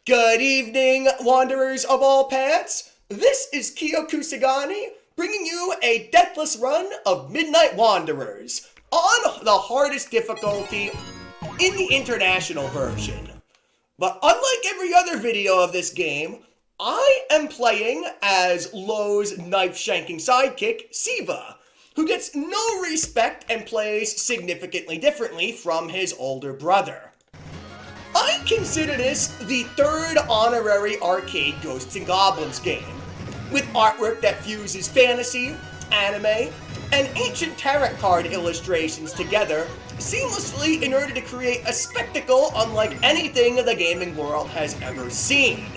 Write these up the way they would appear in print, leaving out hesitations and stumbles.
Good evening, wanderers of all paths. This is Kyo Kusagani, bringing you a deathless run of Midnight Wanderers on the hardest difficulty in the international version. But unlike every other video of this game, I am playing as Lowe's knife-shanking sidekick, Siva, who gets no respect and plays significantly differently from his older brother. I consider this the third honorary arcade Ghosts and Goblins game, with artwork that fuses fantasy, anime, and ancient tarot card illustrations together seamlessly in order to create a spectacle unlike anything the gaming world has ever seen.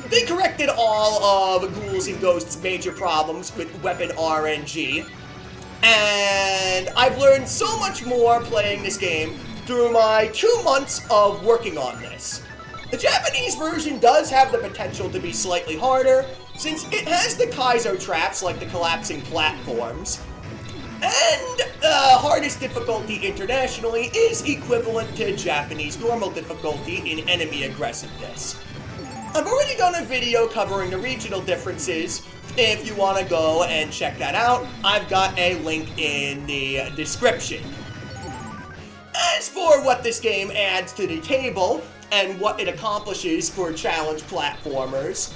They corrected all of Ghouls and Ghosts' major problems with weapon RNG, and I've learned so much more playing this game through my 2 months of working on this. The Japanese version does have the potential to be slightly harder, since it has the Kaizo traps like the collapsing platforms, and hardest difficulty internationally is equivalent to Japanese normal difficulty in enemy aggressiveness. I've already done a video covering the regional differences. If you want to go and check that out, I've got a link in the description. As for what this game adds to the table, and what it accomplishes for challenge platformers,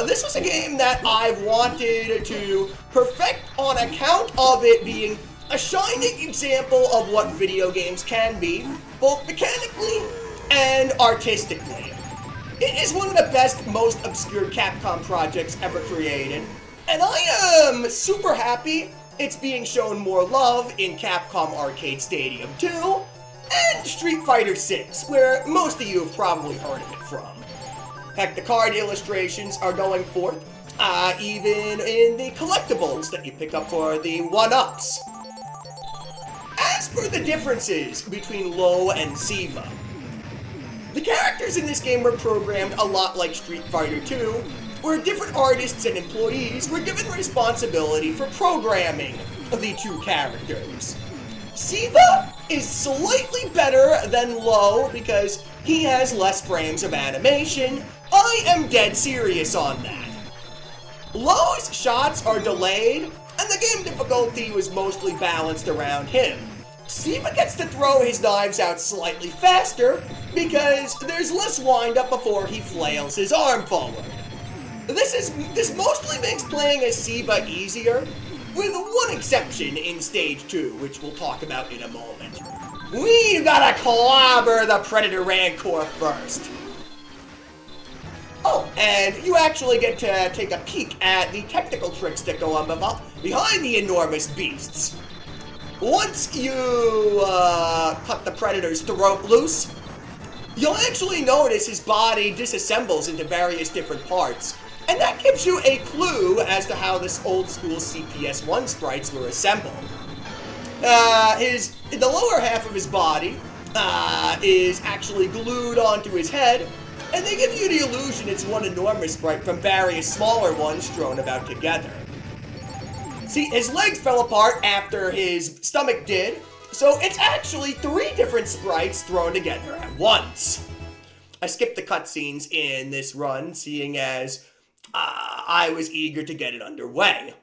this was a game that I wanted to perfect on account of it being a shining example of what video games can be, both mechanically and artistically. It is one of the best, most obscure Capcom projects ever created, and I am super happy it's being shown more love in Capcom Arcade Stadium 2 and Street Fighter 6, where most of you have probably heard of it from. Heck, the card illustrations are going forth, even in the collectibles that you pick up for the 1-ups. As for the differences between Lowe and Siva, the characters in this game were programmed a lot like Street Fighter 2, where different artists and employees were given responsibility for programming the two characters. Siva is slightly better than Lowe because he has less frames of animation. I am dead serious on that. Lowe's shots are delayed, and the game difficulty was mostly balanced around him. Siva gets to throw his knives out slightly faster because there's less wind-up before he flails his arm forward. This mostly makes playing as Siva easier, with one exception in Stage 2, which we'll talk about in a moment. We've gotta clobber the Predator Rancor first. Oh, and you actually get to take a peek at the technical tricks that go on behind the enormous beasts. Once you cut the Predator's throat loose, you'll actually notice his body disassembles into various different parts, and that gives you a clue as to how this old-school CPS-1 sprites were assembled. The lower half of his body is actually glued onto his head, and they give you the illusion it's one enormous sprite from various smaller ones strewn about together. See, his legs fell apart after his stomach did, so it's actually 3 different sprites thrown together at once. I skipped the cutscenes in this run, seeing as I was eager to get it underway.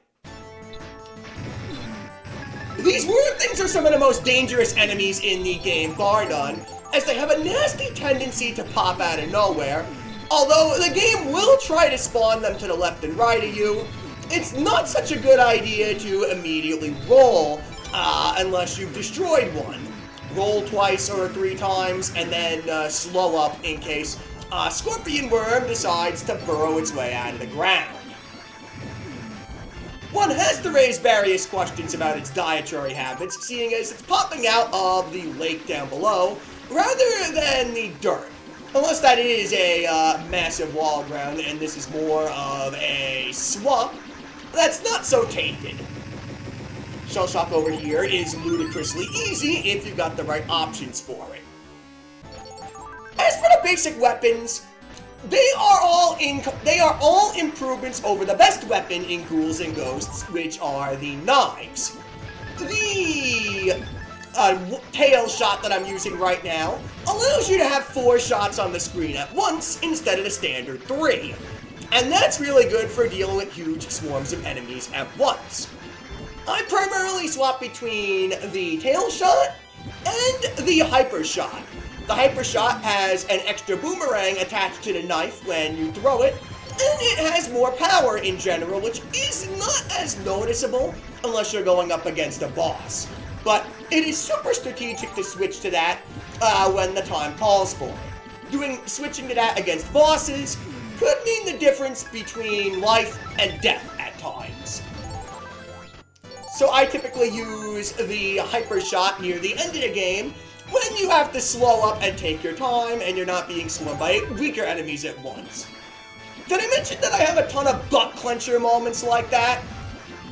These weird things are some of the most dangerous enemies in the game, bar none, as they have a nasty tendency to pop out of nowhere. Although the game will try to spawn them to the left and right of you, it's not such a good idea to immediately roll unless you've destroyed one. Roll twice or 3 times and then slow up in case a scorpion worm decides to burrow its way out of the ground. One has to raise various questions about its dietary habits, seeing as it's popping out of the lake down below rather than the dirt. Unless that is a massive wall ground and this is more of a swamp that's not so tainted. Shell Shock over here is ludicrously easy if you've got the right options for it. As for the basic weapons, they are all improvements over the best weapon in Ghouls and Ghosts, which are the knives. The tail shot that I'm using right now allows you to have 4 shots on the screen at once instead of the standard 3. And that's really good for dealing with huge swarms of enemies at once. I primarily swap between the tail shot and the hyper shot. The hyper shot has an extra boomerang attached to the knife when you throw it, and it has more power in general, which is not as noticeable unless you're going up against a boss. But it is super strategic to switch to that when the time calls for it. Switching to that against bosses could mean the difference between life and death at times. So I typically use the hyper shot near the end of the game when you have to slow up and take your time and you're not being swarmed by weaker enemies at once. Did I mention that I have a ton of butt clencher moments like that?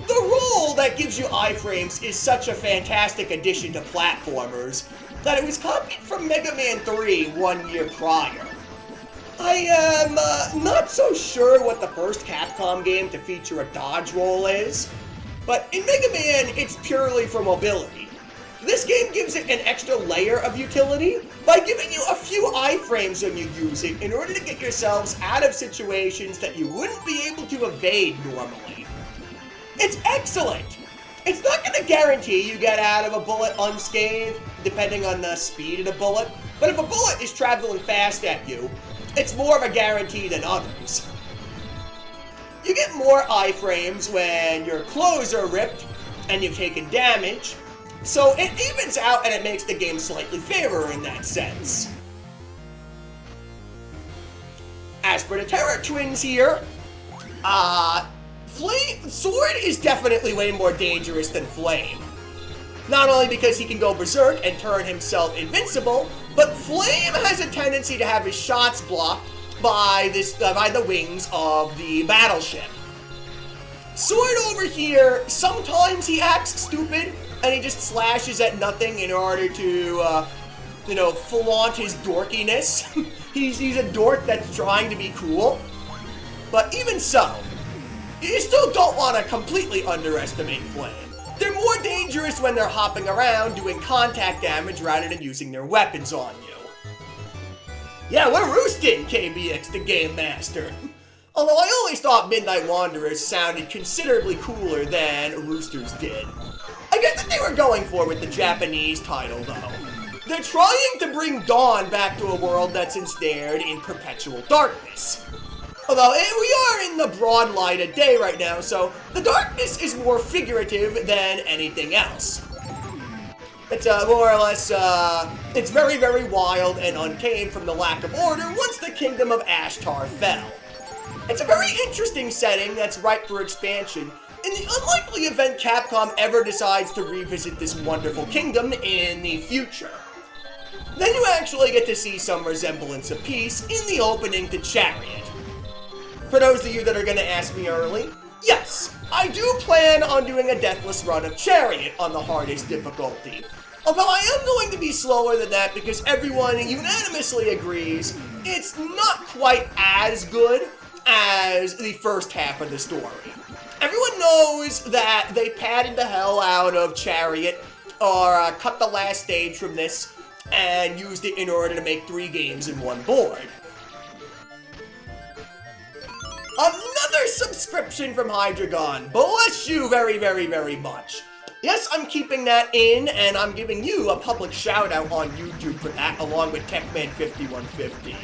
The roll that gives you iframes is such a fantastic addition to platformers that it was copied from Mega Man 3 1 year prior. I am not so sure what the first Capcom game to feature a dodge roll is, but in Mega Man it's purely for mobility. This game gives it an extra layer of utility by giving you a few iframes when you use it in order to get yourselves out of situations that you wouldn't be able to evade normally. It's excellent! It's not going to guarantee you get out of a bullet unscathed, depending on the speed of the bullet, but if a bullet is traveling fast at you, it's more of a guarantee than others. You get more iframes when your clothes are ripped and you've taken damage, so it evens out and it makes the game slightly fairer in that sense. As for the Terror Twins here, Sword is definitely way more dangerous than Flame. Not only because he can go berserk and turn himself invincible, but Flame has a tendency to have his shots blocked by the wings of the battleship. Sword over here, sometimes he acts stupid and he just slashes at nothing in order to, flaunt his dorkiness. he's a dork that's trying to be cool. But even so, you still don't want to completely underestimate Flame. They're more dangerous when they're hopping around doing contact damage rather than using their weapons on you. Yeah, we're roosting, KBX the Game Master. Although I always thought Midnight Wanderers sounded considerably cooler than Roosters did. I get that they were going for with the Japanese title, though. They're trying to bring Dawn back to a world that's ensnared in perpetual darkness. Although, we are in the broad light of day right now, so the darkness is more figurative than anything else. It's more or less, it's very, very wild and untamed from the lack of order once the kingdom of Ashtar fell. It's a very interesting setting that's ripe for expansion, in the unlikely event Capcom ever decides to revisit this wonderful kingdom in the future. Then you actually get to see some resemblance of peace in the opening to Chariot. For those of you that are going to ask me early, yes, I do plan on doing a deathless run of Chariot on the hardest difficulty. Although I am going to be slower than that because everyone unanimously agrees it's not quite as good as the first half of the story. Everyone knows that they padded the hell out of Chariot or cut the last stage from this and used it in order to make 3 games in one board. Another subscription from Hydreigon. Bless you very, very, very much. Yes, I'm keeping that in, and I'm giving you a public shout-out on YouTube for that, along with Techman5150.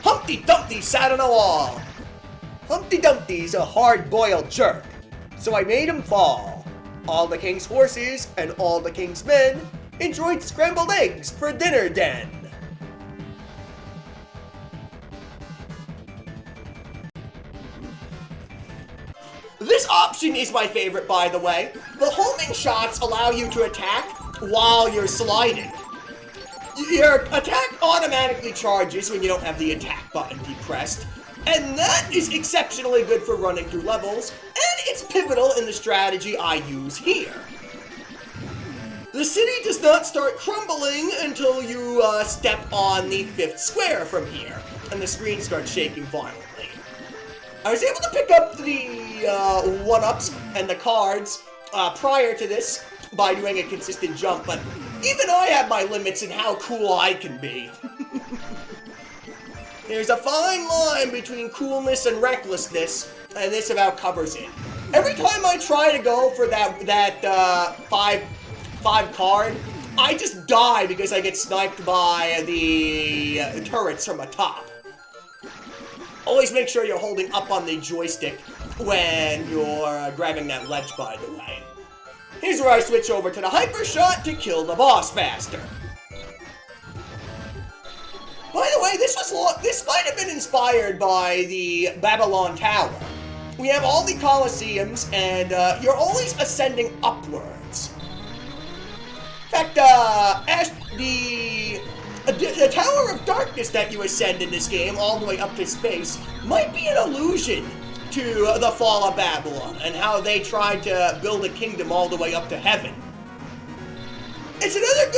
Humpty Dumpty sat on a wall. Humpty Dumpty's a hard-boiled jerk, so I made him fall. All the king's horses and all the king's men enjoyed scrambled eggs for dinner then. This option is my favorite, by the way. The homing shots allow you to attack while you're sliding. Your attack automatically charges when you don't have the attack button depressed, and that is exceptionally good for running through levels, and it's pivotal in the strategy I use here. The city does not start crumbling until you step on the 5th square from here, and the screen starts shaking violently. I was able to pick up the 1-ups and the cards prior to this by doing a consistent jump, but Even I have my limits in how cool I can be. There's a fine line between coolness and recklessness, and this about covers it. Every time I try to go for that five card, I just die because I get sniped by the turrets from atop. Always make sure you're holding up on the joystick when you're grabbing that ledge, by the way. Here's where I switch over to the hyper shot to kill the boss faster. By the way, this might have been inspired by the Babylon Tower. We have all the Colosseums, and you're always ascending upwards. In fact, the Tower of Darkness that you ascend in this game, all the way up to space, might be an allusion to the fall of Babylon, and how they tried to build a kingdom all the way up to heaven. It's another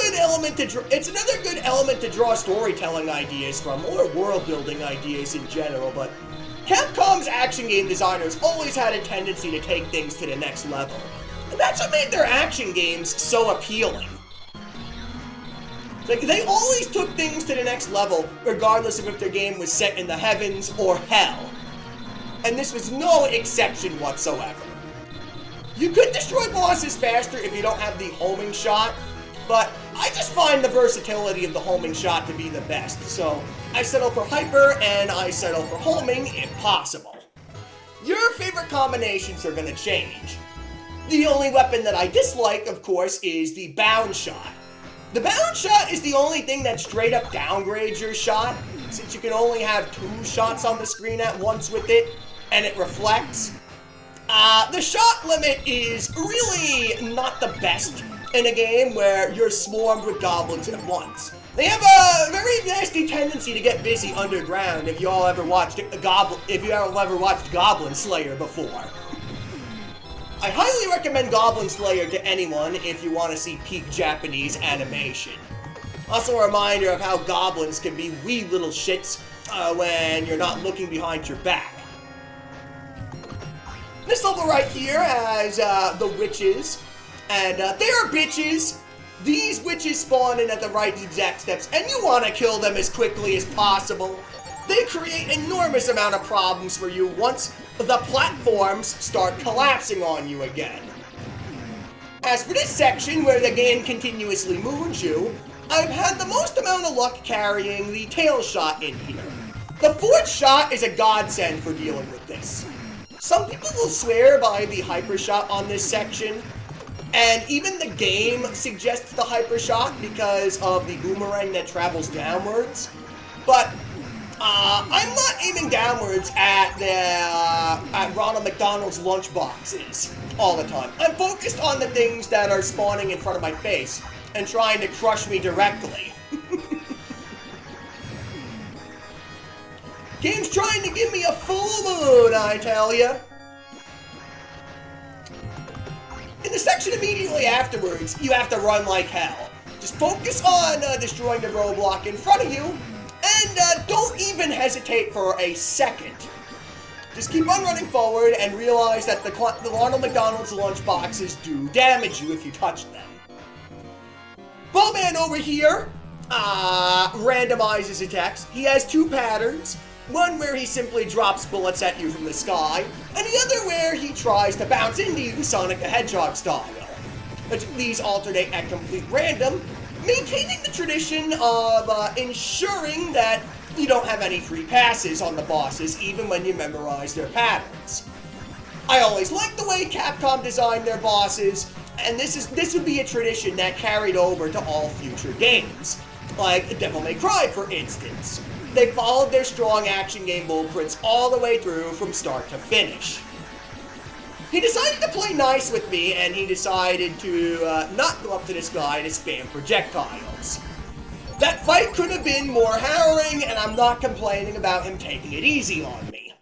good element to draw storytelling ideas from, or world-building ideas in general, but Capcom's action game designers always had a tendency to take things to the next level. And that's what made their action games so appealing. Like, they always took things to the next level, regardless of if their game was set in the heavens or hell. And this was no exception whatsoever. You could destroy bosses faster if you don't have the homing shot, but I just find the versatility of the homing shot to be the best, so I settle for hyper and I settle for homing if possible. Your favorite combinations are going to change. The only weapon that I dislike, of course, is the bound shot. The bound shot is the only thing that straight up downgrades your shot, since you can only have 2 shots on the screen at once with it, and it reflects. The shot limit is really not the best in a game where you're swarmed with goblins at once. They have a very nasty tendency to get busy underground if you all ever watched Goblin Slayer before. I highly recommend Goblin Slayer to anyone if you want to see peak Japanese animation. Also a reminder of how goblins can be wee little shits when you're not looking behind your back. This level right here has the witches, and they are bitches. These witches spawn in at the right exact steps, and you want to kill them as quickly as possible. They create enormous amount of problems for you once the platforms start collapsing on you again. As for this section, where the game continuously moves you, I've had the most amount of luck carrying the tail shot in here. The 4th shot is a godsend for dealing with this. Some people will swear by the hyper shot on this section, and even the game suggests the hyper shot because of the boomerang that travels downwards. But I'm not aiming downwards at Ronald McDonald's lunchboxes all the time. I'm focused on the things that are spawning in front of my face and trying to crush me directly. Game's trying to give me a full moon, I tell ya. In the section immediately afterwards, you have to run like hell. Just focus on destroying the roadblock in front of you, and don't even hesitate for a second. Just keep on running forward and realize that the Ronald McDonald's lunchboxes do damage you if you touch them. Bowman over here randomizes attacks. He has 2 patterns. One where he simply drops bullets at you from the sky, and the other where he tries to bounce into you Sonic the Hedgehog style. But these alternate at complete random, maintaining the tradition of ensuring that you don't have any free passes on the bosses even when you memorize their patterns. I always liked the way Capcom designed their bosses, and this would be a tradition that carried over to all future games, like Devil May Cry for instance. They followed their strong action game blueprints all the way through from start to finish. He decided to play nice with me, and he decided to not go up to this guy to spam projectiles. That fight could have been more harrowing, and I'm not complaining about him taking it easy on me.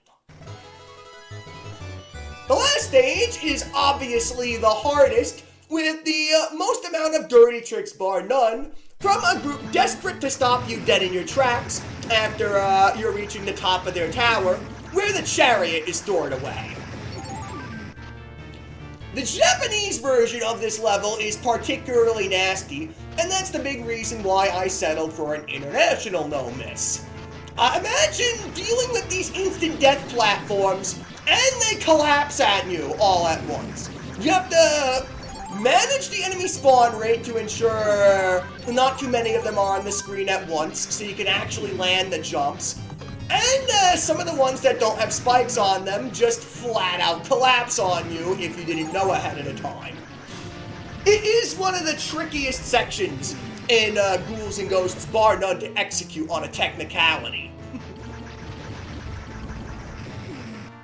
The last stage is obviously the hardest, with the most amount of dirty tricks bar none, from a group desperate to stop you dead in your tracks after you're reaching the top of their tower, where the chariot is stored away. The Japanese version of this level is particularly nasty, and that's the big reason why I settled for an international no-miss. Imagine dealing with these instant death platforms, and they collapse at you all at once. You have to manage the enemy spawn rate to ensure not too many of them are on the screen at once, so you can actually land the jumps. And some of the ones that don't have spikes on them just flat out collapse on you if you didn't know ahead of time. It is one of the trickiest sections in Ghouls and Ghosts, bar none, to execute on a technicality.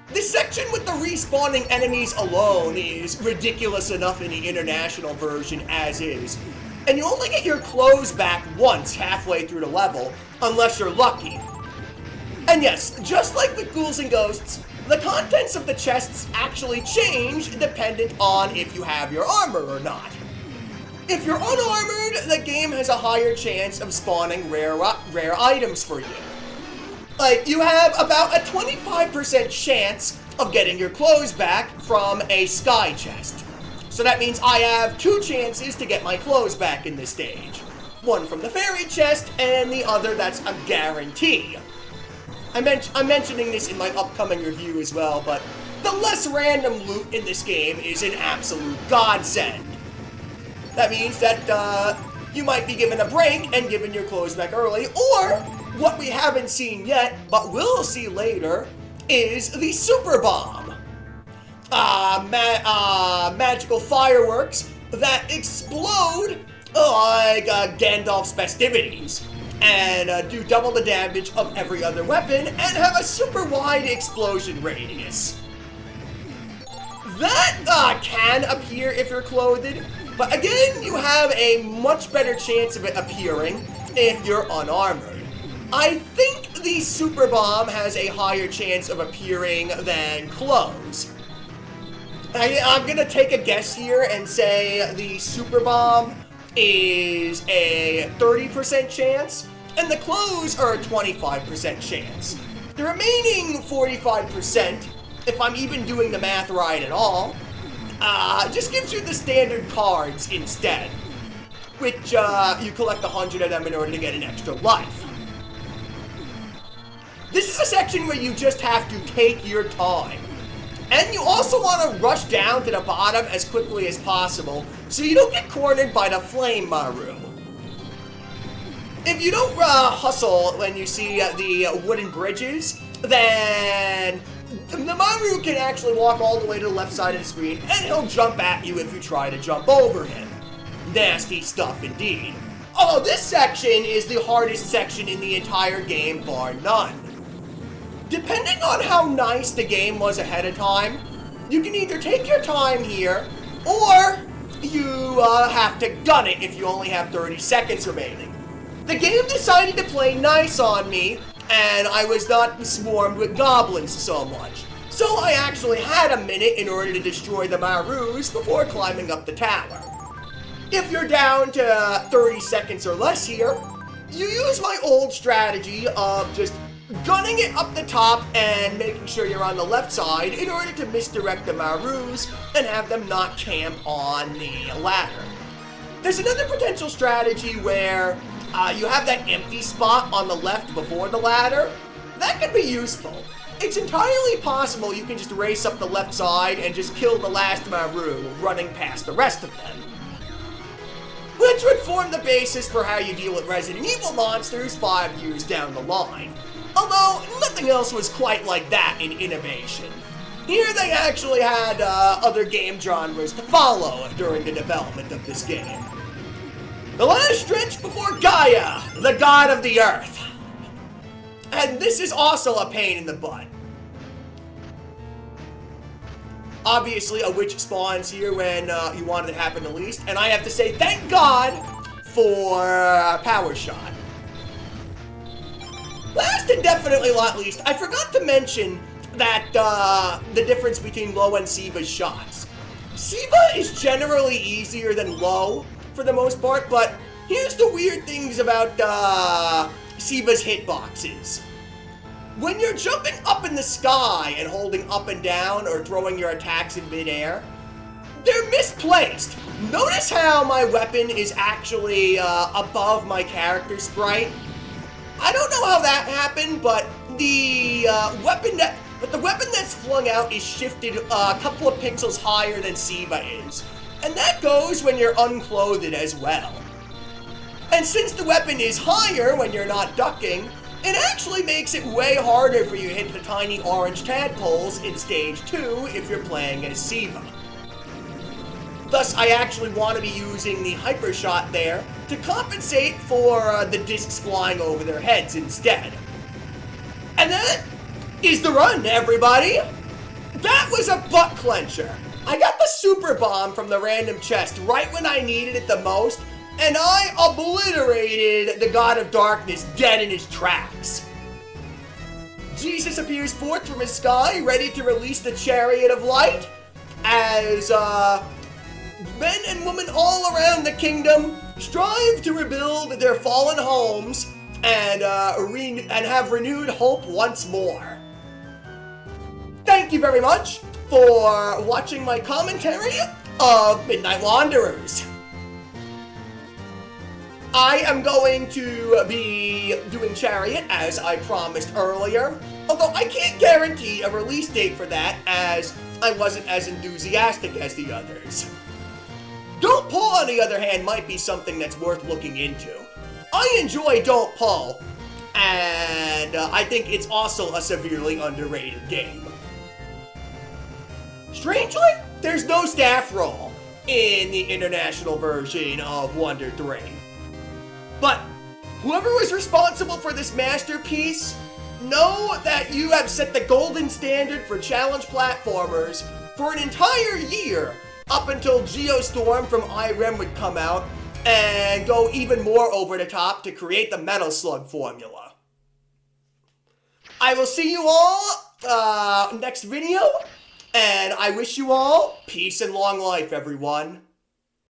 This section with the respawning enemies alone is ridiculous enough in the international version as is, and you only get your clothes back once halfway through the level, unless you're lucky. And yes, just like with Ghouls and Ghosts, the contents of the chests actually change dependent on if you have your armor or not. If you're unarmored, the game has a higher chance of spawning rare items for you. Like, you have about a 25% chance of getting your clothes back from a sky chest. So that means I have 2 chances to get my clothes back in this stage. One from the fairy chest, and the other that's a guarantee. I'm mentioning this in my upcoming review as well, but the less random loot in this game is an absolute godsend. That means that you might be given a break and given your clothes back early, or what we haven't seen yet, but we'll see later, is the Super Bomb. Magical fireworks that explode like Gandalf's festivities, and do double the damage of every other weapon, and have a super wide explosion radius. That can appear if you're clothed, but again, you have a much better chance of it appearing if you're unarmored. I think the Super Bomb has a higher chance of appearing than clothes. I'm gonna take a guess here and say the Super Bomb is a 30% chance, and the clothes are a 25% chance. The remaining 45%, if I'm even doing the math right at all, just gives you the standard cards instead, which you collect 100 of them in order to get an extra life. This is a section where you just have to take your time. And you also want to rush down to the bottom as quickly as possible so you don't get cornered by the Flame Maru. If you don't hustle when you see the wooden bridges, then the Maru can actually walk all the way to the left side of the screen, and he'll jump at you if you try to jump over him. Nasty stuff indeed. Although this section is the hardest section in the entire game, bar none. Depending on how nice the game was ahead of time, you can either take your time here, or you have to gun it if you only have 30 seconds remaining. The game decided to play nice on me, and I was not swarmed with goblins so much. So I actually had a minute in order to destroy the Marus before climbing up the tower. If you're down to 30 seconds or less here, you use my old strategy of just gunning it up the top and making sure you're on the left side in order to misdirect the Marus and have them not camp on the ladder. There's another potential strategy where you have that empty spot on the left before the ladder. That could be useful. It's entirely possible you can just race up the left side and just kill the last Maru, running past the rest of them. Which would form the basis for how you deal with Resident Evil monsters 5 years down the line. Although, nothing else was quite like that in innovation. Here they actually had other game genres to follow during the development of this game. The last stretch before Gaia, the god of the earth. And this is also a pain in the butt. Obviously, a witch spawns here when you want it to happen the least, and I have to say thank God for Power Shot. Last and definitely not least, I forgot to mention that the difference between Low and Siva's shots. Siva is generally easier than Low for the most part, but here's the weird things about Siva's hitboxes. When you're jumping up in the sky and holding up and down or throwing your attacks in midair, they're misplaced. Notice how my weapon is actually above my character sprite? I don't know how that happened, but the weapon that's flung out is shifted a couple of pixels higher than Siva is. And that goes when you're unclothed as well. And since the weapon is higher when you're not ducking, it actually makes it way harder for you to hit the tiny orange tadpoles in stage 2 if you're playing as Siva. Thus, I actually want to be using the hyper shot there to compensate for the discs flying over their heads instead. And that is the run, everybody! That was a butt clencher! I got the super bomb from the random chest right when I needed it the most, and I obliterated the God of Darkness dead in his tracks. Jesus appears forth from his sky, ready to release the Chariot of Light, as men and women all around the kingdom strive to rebuild their fallen homes and have renewed hope once more. Thank you very much for watching my commentary of Midnight Wanderers. I am going to be doing Chariot, as I promised earlier, although I can't guarantee a release date for that, as I wasn't as enthusiastic as the others. Don't Pull, on the other hand, might be something that's worth looking into. I enjoy Don't Pull, and I think it's also a severely underrated game. Strangely, there's no staff roll in the international version of Wonder 3. But whoever was responsible for this masterpiece, know that you have set the golden standard for challenge platformers for an entire year up until Geostorm from Irem would come out and go even more over the top to create the Metal Slug formula. I will see you all next video, and I wish you all peace and long life, everyone.